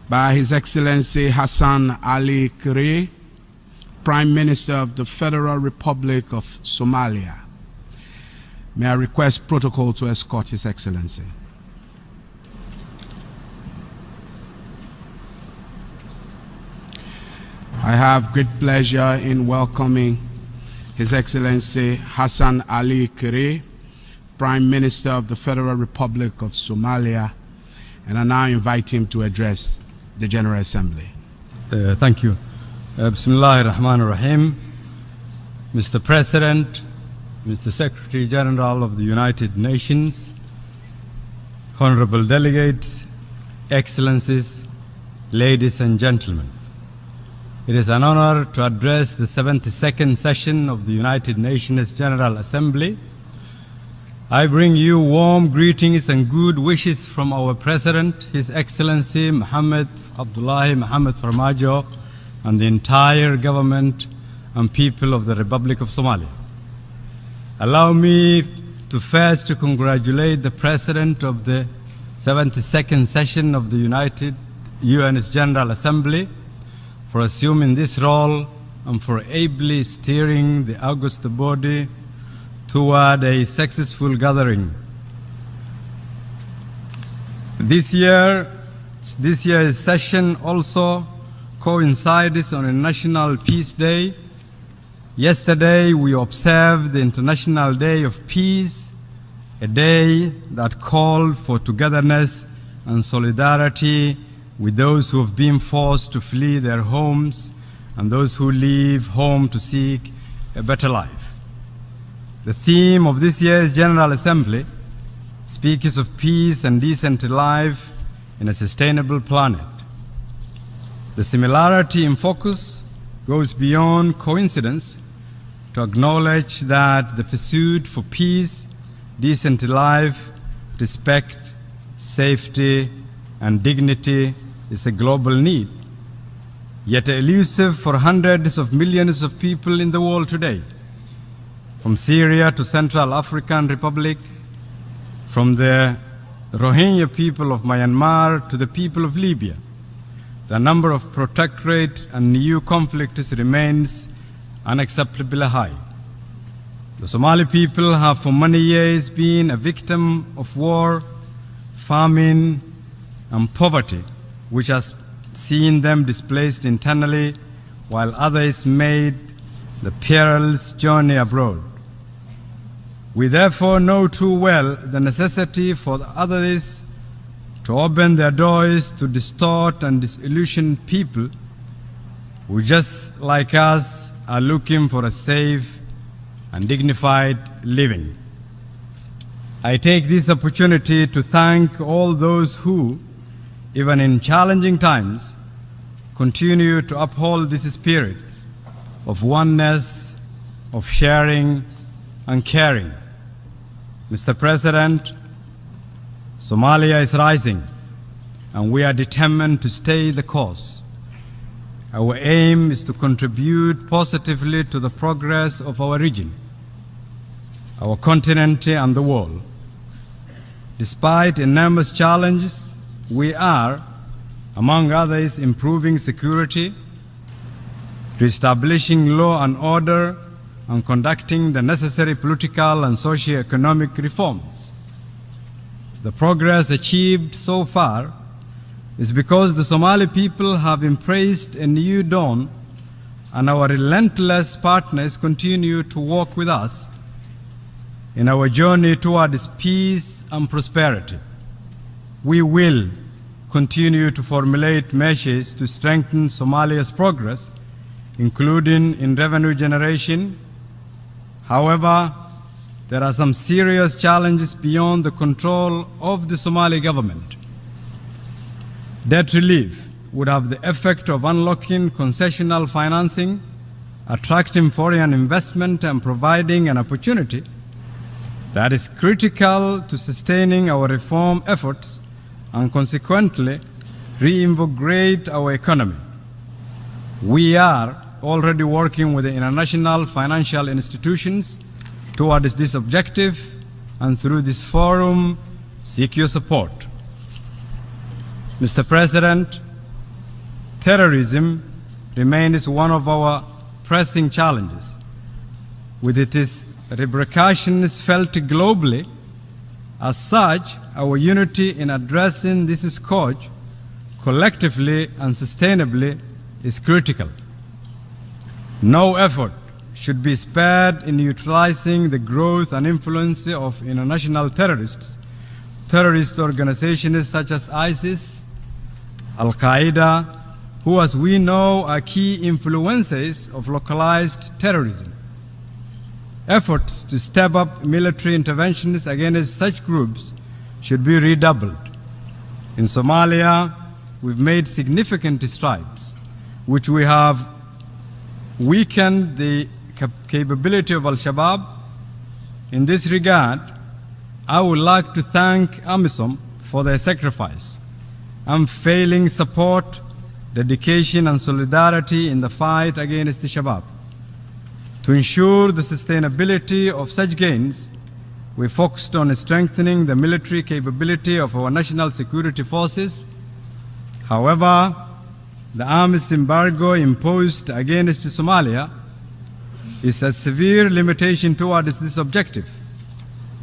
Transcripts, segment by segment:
by His Excellency Hassan Ali Qaaje, Prime Minister of the Federal Republic of Somalia. May I request protocol to escort His Excellency. I have great pleasure in welcoming His Excellency Hassan Ali Qaaje, Prime Minister of the Federal Republic of Somalia, and I now invite him to address the General Assembly. Thank you. Bismillahir Rahmanir Rahim. Mr. President, Mr. Secretary General of the United Nations, honorable delegates, excellencies, ladies and gentlemen. It is an honor to address the 72nd session of the United Nations General Assembly. I bring you warm greetings and good wishes from our President, His Excellency Mohammed Abdullahi Mohammed Farmajo, and the entire government and people of the Republic of Somalia. Allow me to first to congratulate the President of the 72nd session of the UN's General Assembly for assuming this role and for ably steering the august body toward a successful gathering. This year's session also coincides on a National Peace Day. Yesterday we observed the International Day of Peace, a day that called for togetherness and solidarity with those who have been forced to flee their homes and those who leave home to seek a better life. The theme of this year's General Assembly speaks of peace and decent life in a sustainable planet. The similarity in focus goes beyond coincidence to acknowledge that the pursuit for peace, decent life, respect, safety, and dignity is a global need, yet elusive for hundreds of millions of people in the world today. From Syria to Central African Republic, from the Rohingya people of Myanmar to the people of Libya, the number of protectorate and new conflicts remains unacceptably high. The Somali people have for many years been a victim of war, famine, and poverty, which has seen them displaced internally, while others made the perilous journey abroad. We therefore know too well the necessity for the others to open their doors to distort and disillusion people who, just like us, are looking for a safe and dignified living. I take this opportunity to thank all those who, even in challenging times, continue to uphold this spirit of oneness, of sharing and caring. Mr. President, Somalia is rising, and we are determined to stay the course. Our aim is to contribute positively to the progress of our region, our continent, and the world. Despite enormous challenges, we are, among others, improving security, reestablishing law and order, and conducting the necessary political and socio-economic reforms. The progress achieved so far is because the Somali people have embraced a new dawn, and our relentless partners continue to walk with us in our journey towards peace and prosperity. We will continue to formulate measures to strengthen Somalia's progress, including in revenue generation. However, there are some serious challenges beyond the control of the Somali government. Debt relief would have the effect of unlocking concessional financing, attracting foreign investment, and providing an opportunity that is critical to sustaining our reform efforts and consequently reinvigorate our economy. We are already working with the international financial institutions towards this objective, and through this forum seek your support. Mr. President, terrorism remains one of our pressing challenges, with its repercussions felt globally. As such, our unity in addressing this scourge collectively and sustainably is critical. No effort should be spared in neutralizing the growth and influence of international terrorist organizations such as ISIS, Al-Qaeda, who, as we know, are key influences of localized terrorism. Efforts to step up military interventions against such groups should be redoubled. In Somalia, we've made significant strides, which we have weakened the capability of Al-Shabaab. In this regard, I would like to thank AMISOM for their sacrifice, unfailing support, dedication, and solidarity in the fight against the Shabaab. To ensure the sustainability of such gains, we focused on strengthening the military capability of our national security forces. However, the arms embargo imposed against Somalia is a severe limitation towards this objective.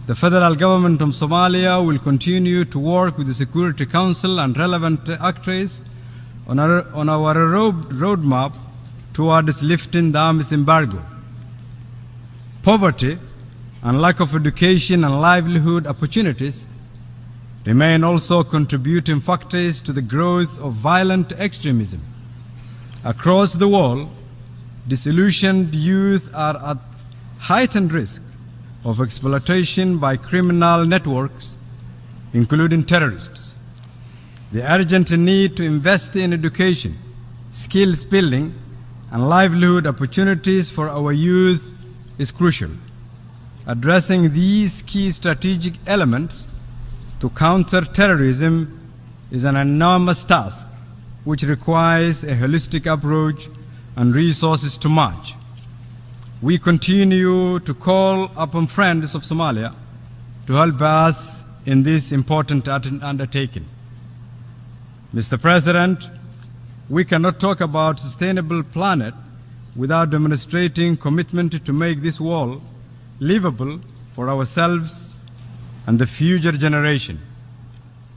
The federal government of Somalia will continue to work with the Security Council and relevant actors on our roadmap towards lifting the arms embargo. Poverty and lack of education and livelihood opportunities remain also contributing factors to the growth of violent extremism. Across the world, disillusioned youth are at heightened risk of exploitation by criminal networks, including terrorists. The urgent need to invest in education, skills building, and livelihood opportunities for our youth is crucial. Addressing these key strategic elements to counter terrorism is an enormous task which requires a holistic approach and resources to match. We continue to call upon friends of Somalia to help us in this important undertaking. Mr. President, we cannot talk about a sustainable planet without demonstrating commitment to make this world livable for ourselves and the future generation.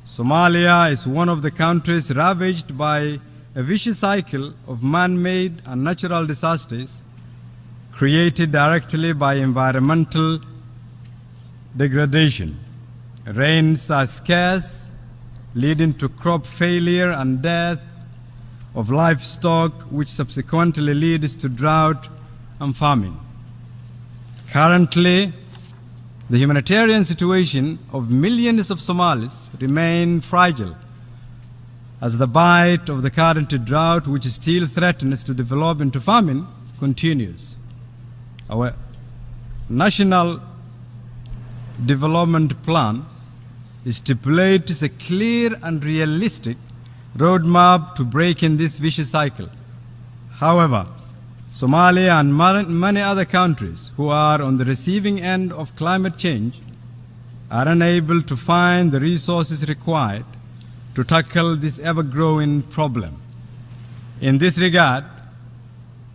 Somalia is one of the countries ravaged by a vicious cycle of man-made and natural disasters created directly by environmental degradation. Rains are scarce, leading to crop failure and death of livestock, which subsequently leads to drought and famine. Currently, the humanitarian situation of millions of Somalis remain fragile as the bite of the current drought, which still threatens to develop into famine, continues. Our national development plan stipulates a clear and realistic roadmap to breaking this vicious cycle. However, Somalia and many other countries who are on the receiving end of climate change are unable to find the resources required to tackle this ever-growing problem. In this regard,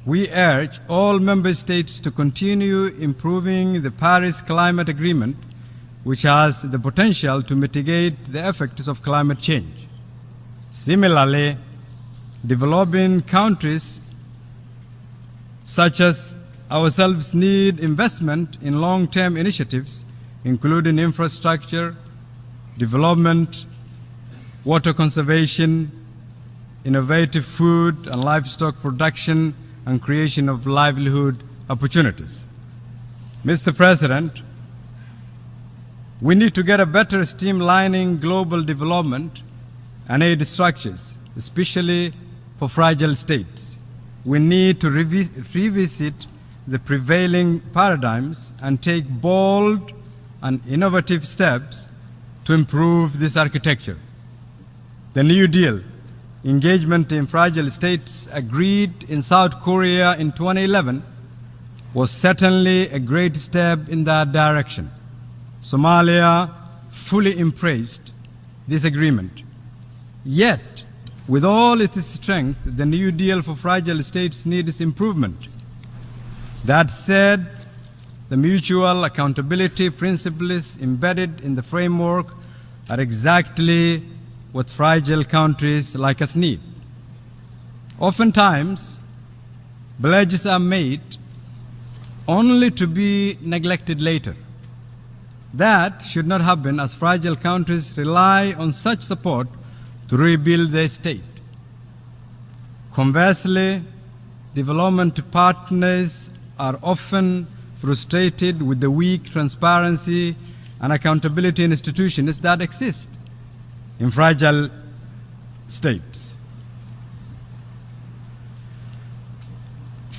we urge all member states to continue improving the Paris Climate Agreement, which has the potential to mitigate the effects of climate change. Similarly, developing countries such as ourselves need investment in long-term initiatives, including infrastructure, development, water conservation, innovative food and livestock production, and creation of livelihood opportunities. Mr. President, we need to get a better streamlining global development and aid structures, especially for fragile states. We need to revisit the prevailing paradigms and take bold and innovative steps to improve this architecture. The New Deal, engagement in fragile states agreed in South Korea in 2011, was certainly a great step in that direction. Somalia fully embraced this agreement. Yet, With all its strength, the New Deal for fragile states needs improvement. That said, the mutual accountability principles embedded in the framework are exactly what fragile countries like us need. Oftentimes, pledges are made only to be neglected later. That should not happen, as fragile countries rely on such support to rebuild their state. Conversely, development partners are often frustrated with the weak transparency and accountability institutions that exist in fragile states.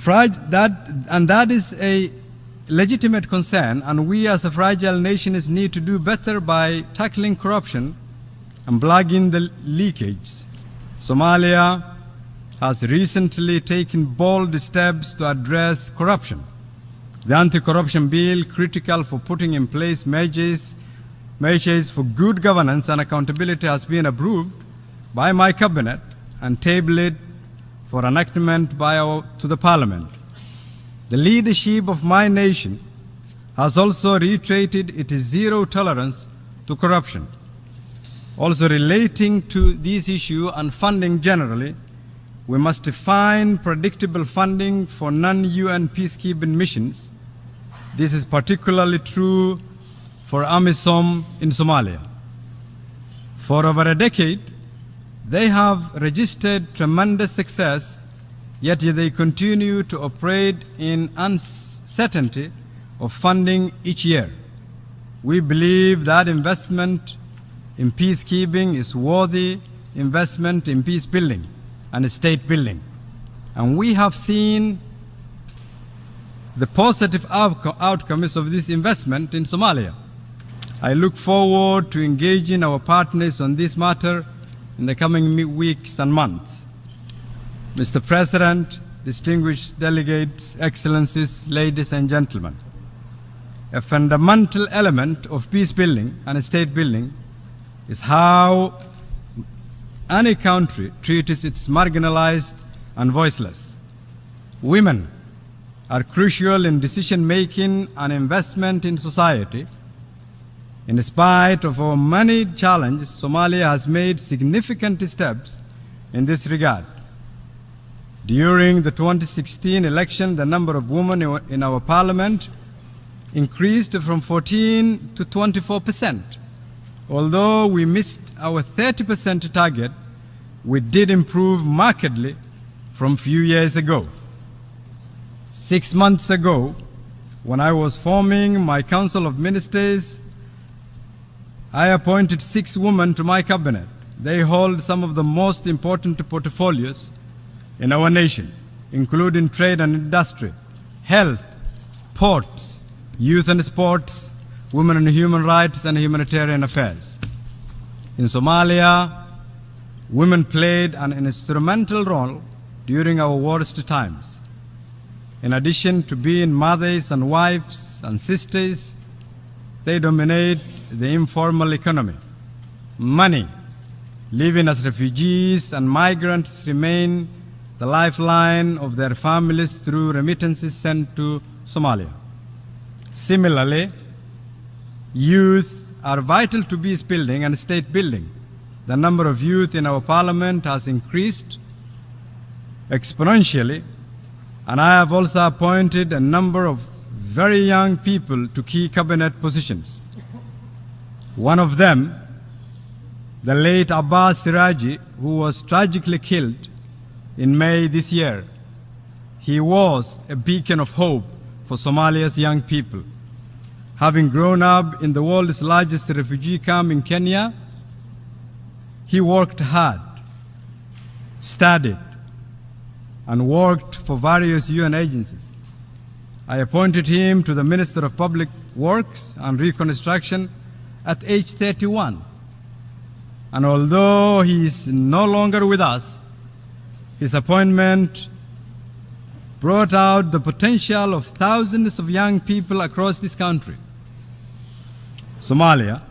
That is a legitimate concern, and we as a fragile nations need to do better by tackling corruption and plugging the leakage. Somalia has recently taken bold steps to address corruption. The anti-corruption bill, critical for putting in place measures for good governance and accountability, has been approved by my cabinet and tabled for enactment to the parliament. The leadership of my nation has also reiterated its zero tolerance to corruption. Also relating to this issue and funding generally, we must find predictable funding for non-UN peacekeeping missions. This is particularly true for AMISOM in Somalia. For over a decade, they have registered tremendous success, yet they continue to operate in uncertainty of funding each year. We believe that investment in peacekeeping is worthy investment in peace building and state building. And we have seen the positive outcomes of this investment in Somalia. I look forward to engaging our partners on this matter in the coming weeks and months. Mr. President, distinguished delegates, excellencies, ladies and gentlemen, a fundamental element of peace building and state building is how any country treats its marginalized and voiceless. Women are crucial in decision-making and investment in society. In spite of our many challenges, Somalia has made significant steps in this regard. During the 2016 election, the number of women in our parliament increased from 14 to 24%. Although we missed our 30% target, we did improve markedly from a few years ago. 6 months ago, when I was forming my Council of Ministers, I appointed 6 women to my cabinet. They hold some of the most important portfolios in our nation, including trade and industry, health, ports, youth and sports, women and human rights, and humanitarian affairs. In Somalia, women played an instrumental role during our worst times. In addition to being mothers and wives and sisters, they dominate the informal economy. Many living as refugees and migrants remain the lifeline of their families through remittances sent to Somalia. Similarly, youth are vital to peace building and state building. The number of youth in our parliament has increased exponentially, and I have also appointed a number of very young people to key cabinet positions. One of them, the late Raage, who was tragically killed in May this year. He was a beacon of hope for Somalia's young people. Having grown up in the world's largest refugee camp in Kenya, he worked hard, studied, and worked for various UN agencies. I appointed him to the Minister of Public Works and Reconstruction at age 31. And although he is no longer with us, his appointment brought out the potential of thousands of young people across this country. Somalia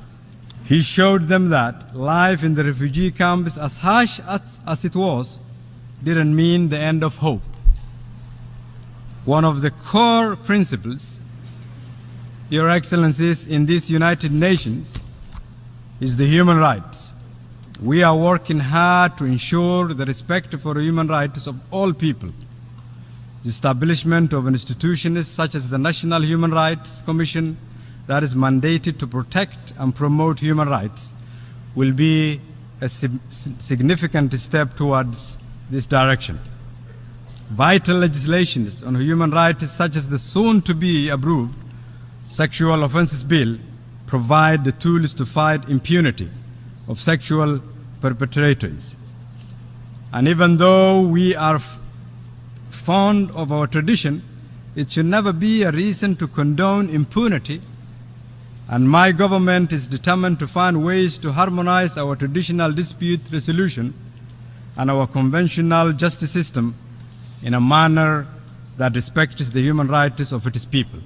He showed them that life in the refugee camps, as harsh as it was, didn't mean the end of hope. One of the core principles, Your Excellencies, in these United Nations is the human rights. We are working hard to ensure the respect for human rights of all people. The establishment of institutions such as the National Human Rights Commission that is mandated to protect and promote human rights will be a significant step towards this direction. Vital legislations on human rights such as the soon-to-be approved Sexual Offences Bill provide the tools to fight impunity of sexual perpetrators. And even though we are fond of our tradition, it should never be a reason to condone impunity, and my government is determined to find ways to harmonize our traditional dispute resolution and our conventional justice system in a manner that respects the human rights of its people.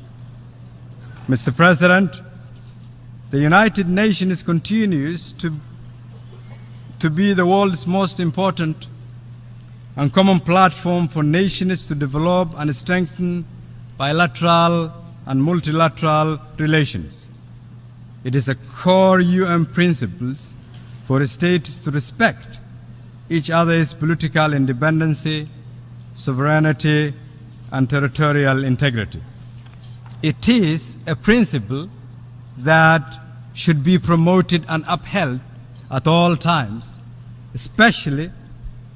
Mr. President, the United Nations continues to be the world's most important and common platform for nations to develop and strengthen bilateral and multilateral relations. It is a core UN principle for states to respect each other's political independence, sovereignty, and territorial integrity. It is a principle that should be promoted and upheld at all times, especially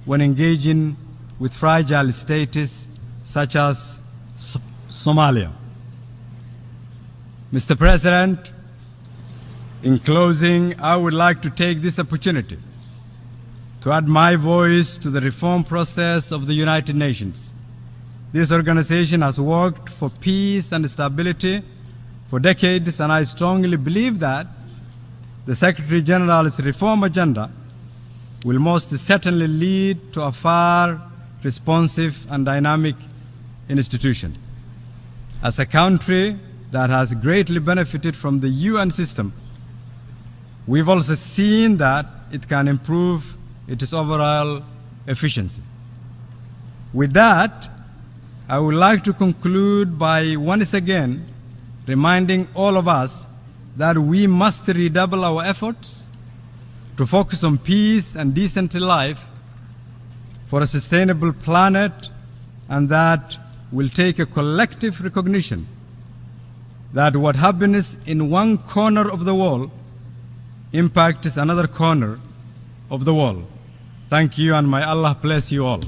when engaging with fragile states such as Somalia. Mr. President, in closing, I would like to take this opportunity to add my voice to the reform process of the United Nations. This organization has worked for peace and stability for decades, and I strongly believe that the Secretary General's reform agenda will most certainly lead to a far responsive and dynamic institution. As a country that has greatly benefited from the UN system, we've also seen that it can improve its overall efficiency. With that, I would like to conclude by once again reminding all of us that we must redouble our efforts to focus on peace and decent life for a sustainable planet, and that will take a collective recognition that what happens in one corner of the world impacts another corner of the world. Thank you, and may Allah bless you all.